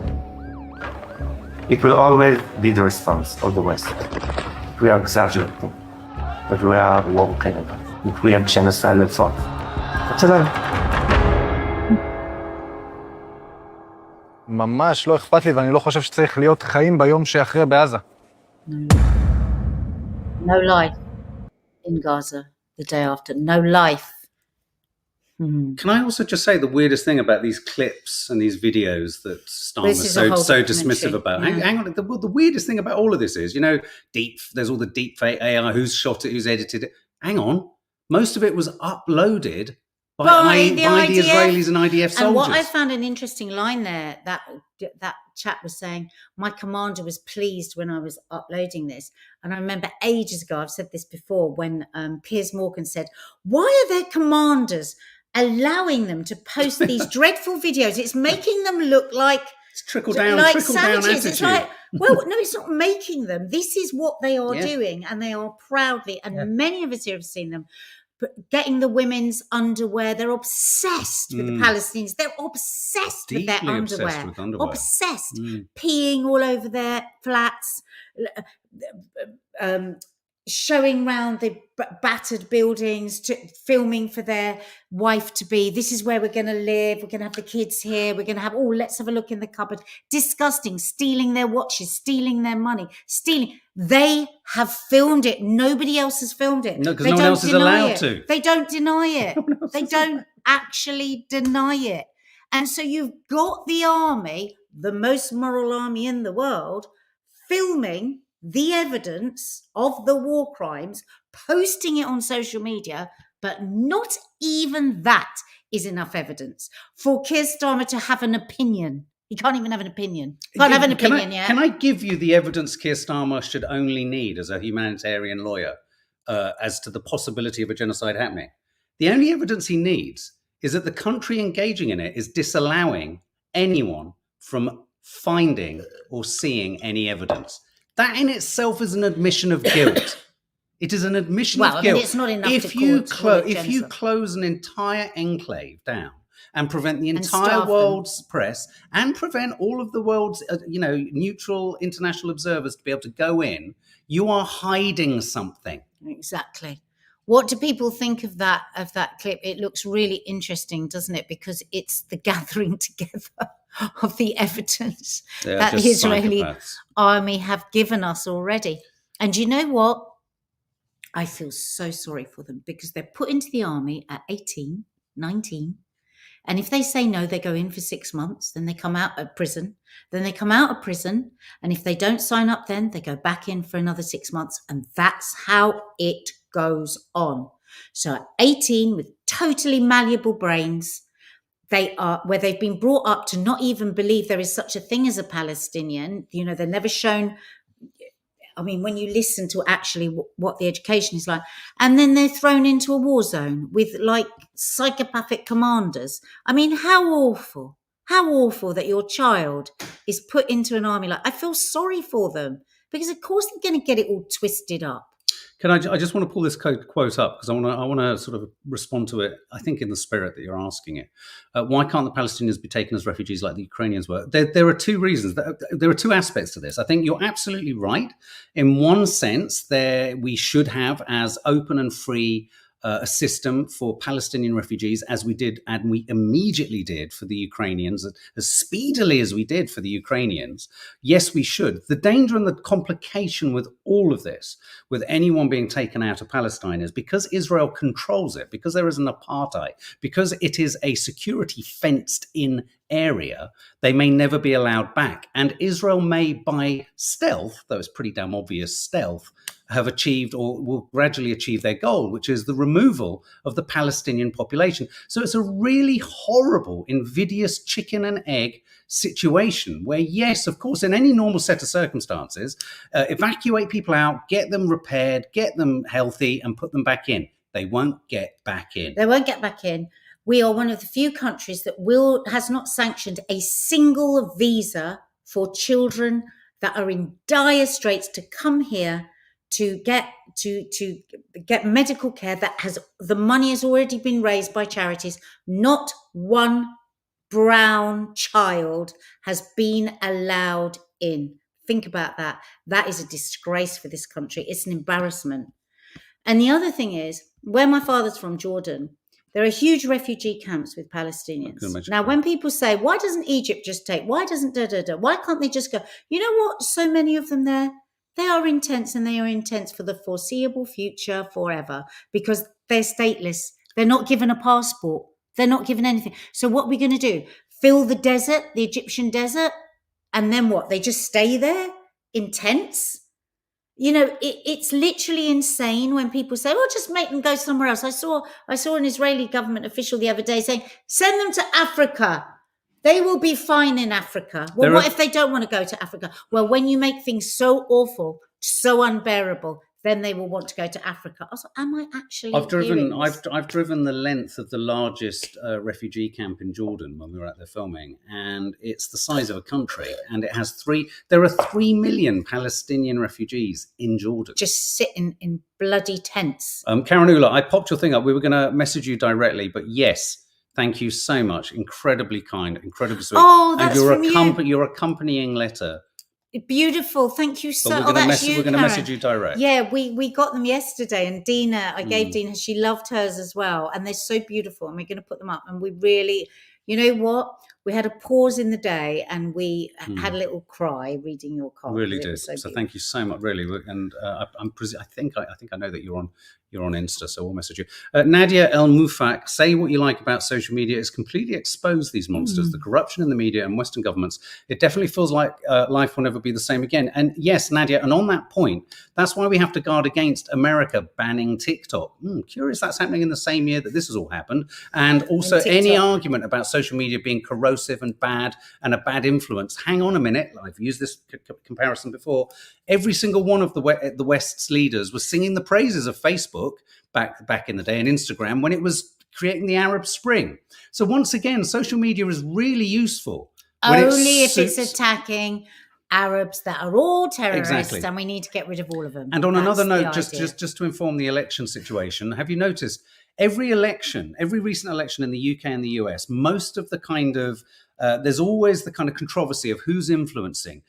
It will always be the response of the West. We are exaggerating, but we are working. If we have genocide, let's talk. ממש לא אכפת לי, ואני לא חושב שצריך להיות חיים ביום שאחרי בעזה. No life in Gaza the day after. No life. Can I also just say the weirdest thing about these clips and these videos that Stan was so dismissive about? Yeah. Hang on, the weirdest thing about all of this is, there's all the deep fake AI, who's shot it, who's edited it. Hang on, most of it was uploaded by the Israelis and IDF soldiers. And what I found an interesting line there, that chap was saying, my commander was pleased when I was uploading this. And I remember ages ago, I've said this before, when Piers Morgan said, why are their commanders allowing them to post these dreadful videos? It's making them look like it's trickle down savages. attitude. It's like, well, no, it's not making them. This is what they are doing, and they are proudly, and many of us here have seen them, getting the women's underwear. They're obsessed with the Palestinians. They're obsessed with their underwear. Obsessed. Peeing all over their flats, showing round the battered buildings, filming for their wife to be, this is where we're going to live, we're going to have the kids here, we're going to have, let's have a look in the cupboard. Disgusting. Stealing their watches, stealing their money, They have filmed it. Nobody else has filmed it. No, because no one else is allowed to. They don't deny it. They don't actually deny it. And so you've got the army, the most moral army in the world, filming the evidence of the war crimes, posting it on social media, but not even that is enough evidence for Keir Starmer to have an opinion. He can't even have an opinion. Can't have an opinion, yeah? Can I give you the evidence Keir Starmer should only need as a humanitarian lawyer as to the possibility of a genocide happening? The only evidence he needs is that the country engaging in it is disallowing anyone from finding or seeing any evidence. That in itself is an admission of guilt. It is an admission of guilt. It's not enough if you close an entire enclave down and prevent the entire world's press and prevent all of the world's neutral international observers to be able to go in, you are hiding something. Exactly. What do people think of that clip? It looks really interesting, doesn't it? Because it's the gathering together of the evidence that the Israeli army have given us already. And you know what? I feel so sorry for them because they're put into the army at 18, 19. And if they say no, they go in for 6 months, then they come out of prison, then they come out of prison. And if they don't sign up, then they go back in for another 6 months. And that's how it goes on. So at 18, with totally malleable brains, they are where they've been brought up to not even believe there is such a thing as a Palestinian. They're never shown. I mean, when you listen to actually what the education is like, and then they're thrown into a war zone with like psychopathic commanders. I mean, how awful that your child is put into an army. I feel sorry for them because of course they're going to get it all twisted up. I just want to pull this quote up because I want to sort of respond to it, I think, in the spirit that you're asking it. Why can't the Palestinians be taken as refugees like the Ukrainians were? There are two reasons. There are two aspects to this. I think you're absolutely right. In one sense, we should have as open and free a system for Palestinian refugees as we did, and we immediately did for the Ukrainians, as speedily as we did for the Ukrainians. Yes, we should. The danger and the complication with all of this, with anyone being taken out of Palestine, is because Israel controls it, because there is an apartheid, because it is a security fenced in area, they may never be allowed back. And Israel may, by stealth, though it's pretty damn obvious stealth, have achieved or will gradually achieve their goal, which is the removal of the Palestinian population. So it's a really horrible, invidious chicken and egg situation where, yes, of course, in any normal set of circumstances, evacuate people out, get them repaired, get them healthy and put them back in. They won't get back in. They won't get back in. We are one of the few countries that has not sanctioned a single visa for children that are in dire straits to come here to get medical care. The money has already been raised by charities. Not one brown child has been allowed in. Think about that. That is a disgrace for this country. It's an embarrassment. And the other thing is, where my father's from, Jordan, there are huge refugee camps with Palestinians. Now, when people say, why doesn't Egypt just take? Why doesn't why can't they just go? You know what? So many of them there, they are intense, and they are intense for the foreseeable future, forever, because they're stateless. They're not given a passport. They're not given anything. So what are we going to do? Fill the desert, the Egyptian desert, and then what? They just stay there in tents? It's literally insane when people say, well, just make them go somewhere else. I saw an Israeli government official the other day saying, send them to Africa. They will be fine in Africa. Well, what if they don't want to go to Africa? Well, when you make things so awful, so unbearable, then they will want to go to Africa. I was like, am I actually I've driven the length of the largest refugee camp in Jordan when we were out there filming, and it's the size of a country, and it has there are 3 million Palestinian refugees in Jordan. Just sitting in bloody tents. Karanula, I popped your thing up. We were going to message you directly, but yes, thank you so much. Incredibly kind, incredibly sweet. Oh, that's from you. Your accompanying letter. Beautiful, thank you so much. We're going to message you direct. Yeah, we got them yesterday, and Dina, I gave Dina, she loved hers as well, and they're so beautiful, and we're going to put them up. And we really, you know what? We had a pause in the day, and we had a little cry reading your card. Really did. So thank you so much, really. And I think I know that you're you're on Insta, so we'll message you. Nadia El Mufak, say what you like about social media. It's completely exposed these monsters, the corruption in the media and Western governments. It definitely feels like life will never be the same again. And yes, Nadia, and on that point, that's why we have to guard against America banning TikTok. Curious that's happening in the same year that this has all happened. And also any argument about social media being corrosive and bad and a bad influence. Hang on a minute. I've used this comparison before. Every single one of the West's leaders was singing the praises of Facebook back in the day and Instagram when it was creating the Arab Spring. So once again, social media is really useful. Only if it's attacking Arabs that are all terrorists, exactly. And we need to get rid of all of them. And on another note, just to inform the election situation, have you noticed every recent election in the UK and the US, most of the kind of there's always the kind of controversy of who's influencing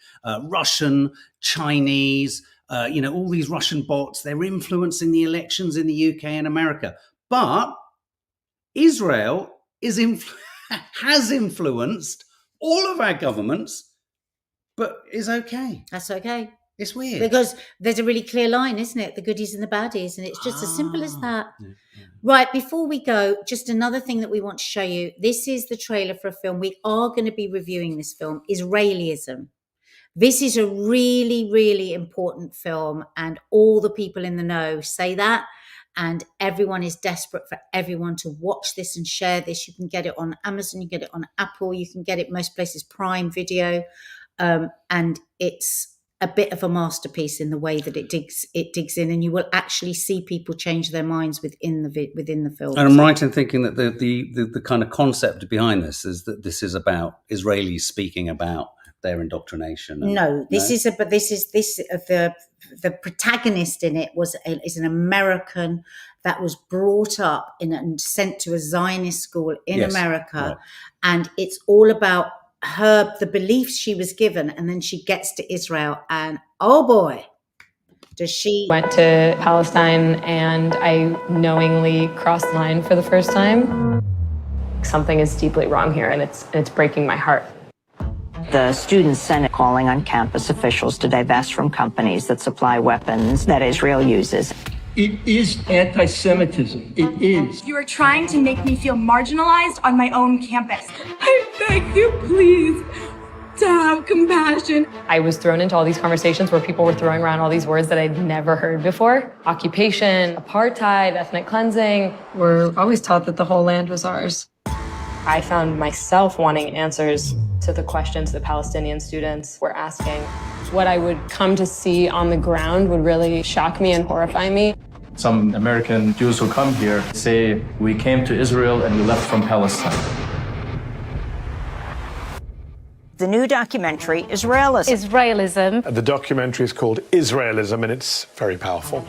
Russian, Chinese, all these Russian bots. They're influencing the elections in the UK and America, but Israel has influenced all of our governments, but is okay. That's okay. It's weird. Because there's a really clear line, isn't it? The goodies and the baddies. And it's just as simple as that. Right, before we go, just another thing that we want to show you. This is the trailer for a film. We are going to be reviewing this film, Israelism. This is a really, really important film. And all the people in the know say that. And everyone is desperate for everyone to watch this and share this. You can get it on Amazon. You can get it on Apple. You can get it most places, Prime Video. And it's a bit of a masterpiece in the way that it digs in, and you will actually see people change their minds within the film. And I'm right in thinking that the kind of concept behind this is that this is about Israelis speaking about their indoctrination. The protagonist in it is an American that was brought up and sent to a Zionist school in America, right. And it's all about the beliefs she was given, and then she gets to Israel, and oh boy, does she. Went to Palestine, and I knowingly crossed the line for the first time. Something is deeply wrong here, and it's breaking my heart. The Student Senate calling on campus officials to divest from companies that supply weapons that Israel uses. It is anti-Semitism. It is. You are trying to make me feel marginalized on my own campus. I beg you, please, to have compassion. I was thrown into all these conversations where people were throwing around all these words that I'd never heard before. Occupation, apartheid, ethnic cleansing. We're always taught that the whole land was ours. I found myself wanting answers to the questions that Palestinian students were asking. What I would come to see on the ground would really shock me and horrify me. Some American Jews who come here say, we came to Israel and we left from Palestine. The new documentary, Israelism. The documentary is called Israelism, and it's very powerful.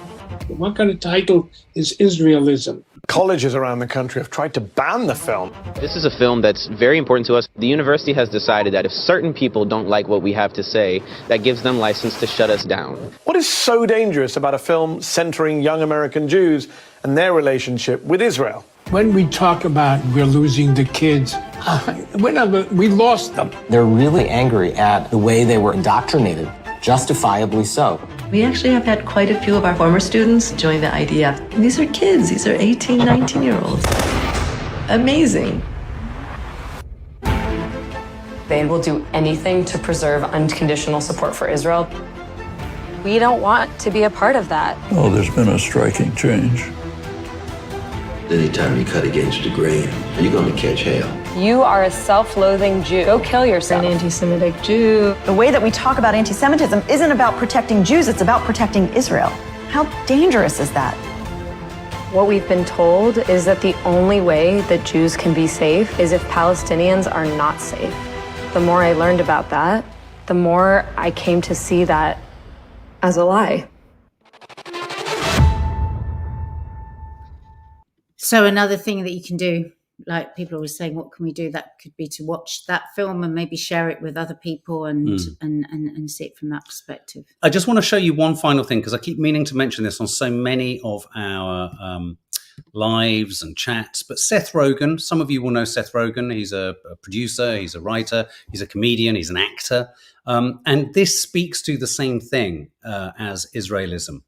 What kind of title is Israelism? Colleges around the country have tried to ban the film. This is a film that's very important to us. The university has decided that if certain people don't like what we have to say, that gives them license to shut us down. What is so dangerous about a film centering young American Jews and their relationship with Israel? When we talk about we're losing the kids, we lost them. They're really angry at the way they were indoctrinated, justifiably so. We actually have had quite a few of our former students join the IDF. And these are kids. These are 18, 19-year-olds. Amazing. They will do anything to preserve unconditional support for Israel. We don't want to be a part of that. Oh, there's been a striking change. Anytime you cut against the grain, you're going to catch hell. You are a self-loathing Jew. Go kill yourself. An anti-Semitic Jew. The way that we talk about anti-Semitism isn't about protecting Jews, it's about protecting Israel. How dangerous is that? What we've been told is that the only way that Jews can be safe is if Palestinians are not safe. The more I learned about that, the more I came to see that as a lie. So another thing that you can do, like people are always saying, what can we do? That could be to watch that film and maybe share it with other people and see it from that perspective. I just want to show you one final thing, because I keep meaning to mention this on so many of our lives and chats. But Seth Rogen, some of you will know Seth Rogen. He's a producer, he's a writer, he's a comedian, he's an actor. And this speaks to the same thing as Israelism.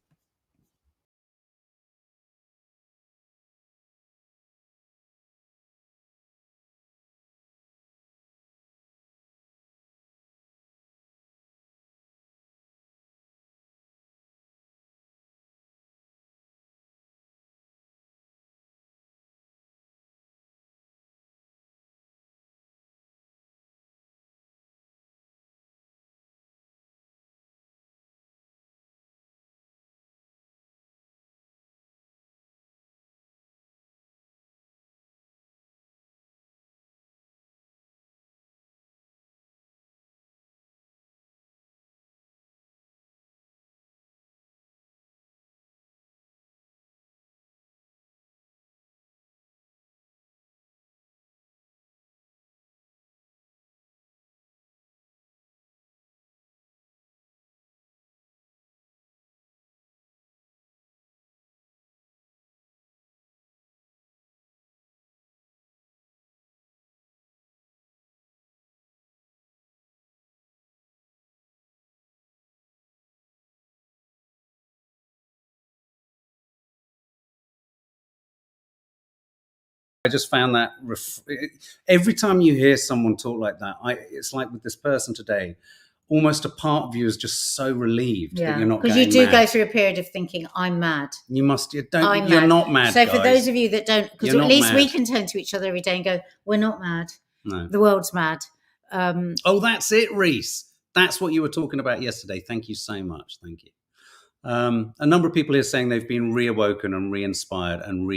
I just found that every time you hear someone talk like that, it's like with this person today, almost a part of you is just so relieved that you're not going mad. Because you do go through a period of thinking, I'm mad. You must, you're not mad, So guys. for those of you that don't, because at least mad. we can turn to each other every day and go, we're not mad. No. The world's mad. Oh, that's it, Reese. That's what you were talking about yesterday. Thank you so much. Thank you. A number of people here saying they've been reawoken and re-inspired and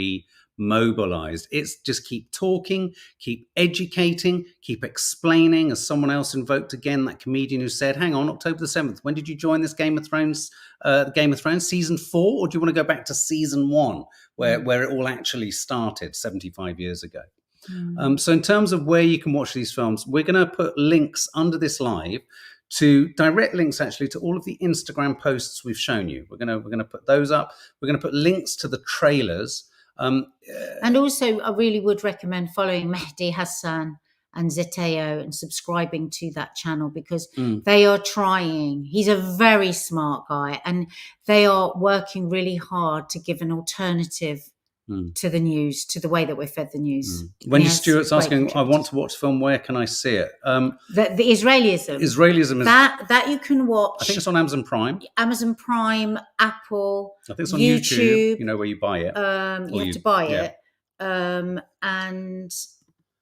mobilized. It's just keep talking, keep educating, keep explaining. As someone else invoked again, that comedian who said, hang on, October the 7th, when did you join this Game of Thrones season 4, or do you want to go back to season 1 where it all actually started 75 years ago? So in terms of where you can watch these films, we're going to put links under this live to direct links actually to all of the Instagram posts we've shown you. We're going to put those up. We're going to put links to the trailers. And also, I really would recommend following Mehdi Hassan and Zeteo and subscribing to that channel, because they are trying. He's a very smart guy, and they are working really hard to give an alternative to the news, to the way that we're fed the news. Wendy Stewart's asking, I want to watch film, where can I see it? The Israelism. Israelism is that you can watch. I think it's on Amazon Prime. Amazon Prime, Apple. I think it's on YouTube. You know, where you buy it. You have to buy it. And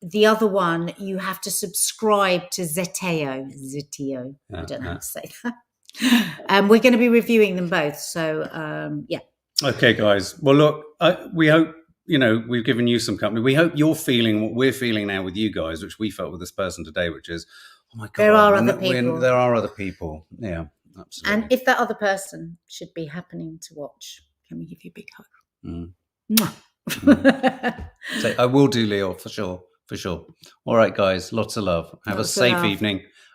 the other one, you have to subscribe to Zeteo. I don't know how to say that. And we're going to be reviewing them both. So, yeah. Okay, guys. Well, look, we hope, we've given you some company. We hope you're feeling what we're feeling now with you guys, which we felt with this person today, which is, oh my God. There are other people. There are other people. Yeah, absolutely. And if that other person should be happening to watch, can we give you a big hug? So I will do, Leo, for sure. For sure. All right, guys. Lots of love. Have a safe evening.